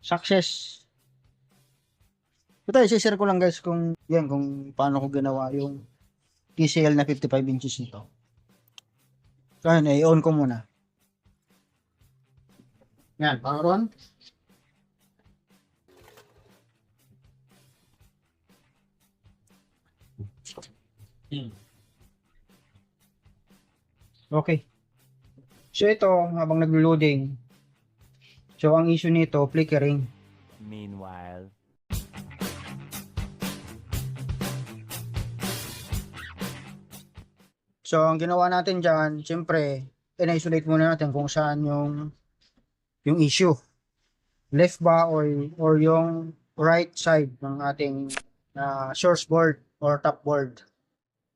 Success. Ito, i-share ko lang guys kung paano ko ginawa yung TCL na 55 inches nito. So, ayun, i-on ko muna. Yan, power on. Okay. So, ito, habang nag-loading, so, ang issue nito, flickering. Meanwhile. So, ang ginawa natin dyan, siyempre, in-isolate muna natin kung saan yung issue. Left ba or yung right side ng ating source board or top board.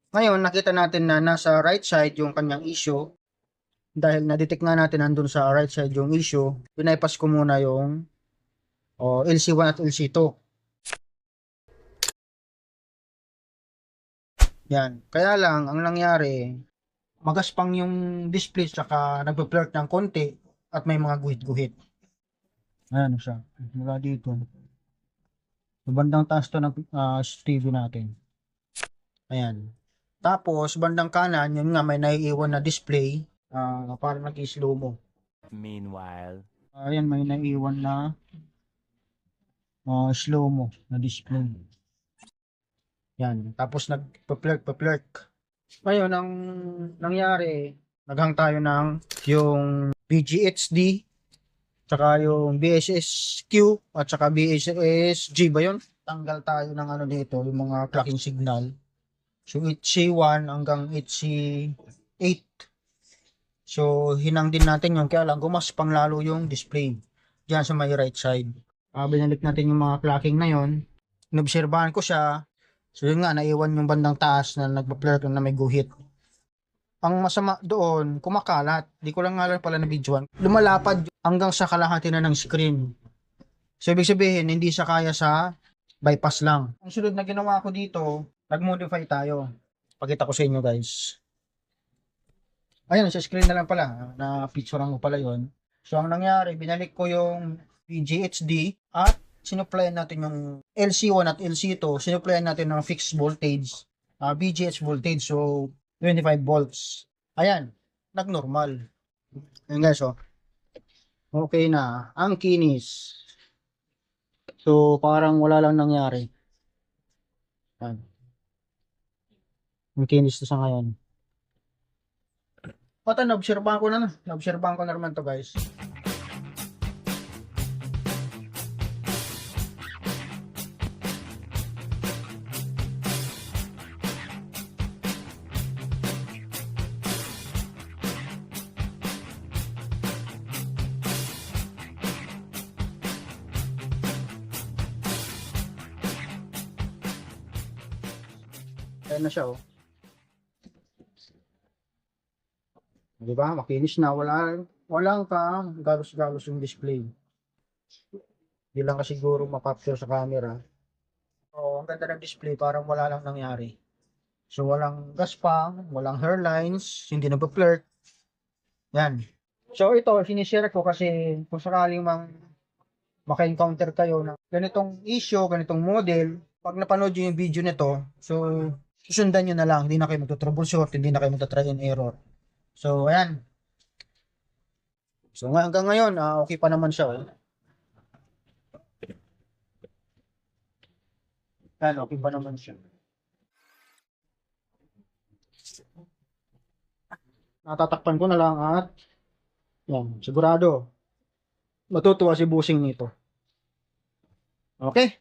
Ngayon, nakita natin na nasa right side yung kanyang issue. Dahil na-detect nga natin nandun sa right side yung issue, pinaypas ko muna yung LC1 at LC2. Yan. Kaya lang, ang nangyari, magaspang yung display tsaka nagpa-flirt ng konti at may mga guhit-guhit. Ayan siya. Mula dito. Sa bandang taas to ng TV natin. Ayan. Tapos, bandang kanan, yun nga may naiiwan na display. Parang nag-slow mo. Meanwhile. Ayan, may naiiwan na slow mo na display. Yan. Tapos nagpa-flirt. Ngayon, ang nangyari, naghang tayo ng yung BGHD, tsaka yung BSSQ, at tsaka BSSG ba yun? Tanggal tayo ng ano dito, yung mga clocking signal. So, HC1 hanggang HC8. So, hinang din natin yung kaya lang gumaspang lalo yung display diyan sa may right side. Binalik natin yung mga clocking na yon. Inobserbahan ko siya. So, yun nga, naiwan yung bandang taas na nagpa-flare na may guhit. Ang masama doon, kumakalat. Di ko lang nga lang pala na videoan. Lumalapad hanggang sa kalahati na ng screen. So, ibig sabihin, hindi siya kaya sa bypass lang. Ang sunod na ginawa ko dito, nag-modify tayo. Pakita ko sa inyo, guys. Ayan, sa screen na lang pala. Na-picturean ko pala yon. So, ang nangyari, binalik ko yung VGHD at sinuplayan natin yung LC1 at LC2. Sinuplayan natin ng fixed voltage, VGH voltage. So, 25 volts. Ayan, nag-normal. Ayan guys, oh. Okay na. Ang kinis. So, parang wala lang nangyari. Ayan. Ang kinis na sa ngayon. Pata, na-obserbahan ko na. Na-obserbahan ko na naman to guys. Ayan na siya, oh. Di ba? Makinis na. Walang galos-galos yung display. Hindi lang kasi siguro mapapture sa camera. So, ang ganda ng display, parang wala lang nangyari. So, walang gaspang, walang hairlines, hindi nagpa-flirt. Yan. So, ito, sinishare ko kasi kung sakaling maka-encounter kayo ng ganitong issue, ganitong model, pag napanood nyo yung video nito, so, susundan nyo na lang. Hindi na kayo magto-troubleshoot, hindi na kayo magto-try and error. So, ayan. So, hanggang ngayon, okay pa naman siya. Eh. Ayan, okay pa naman siya. Natatakpan ko na lang at yan, sigurado matutuwa si busing nito. Okay?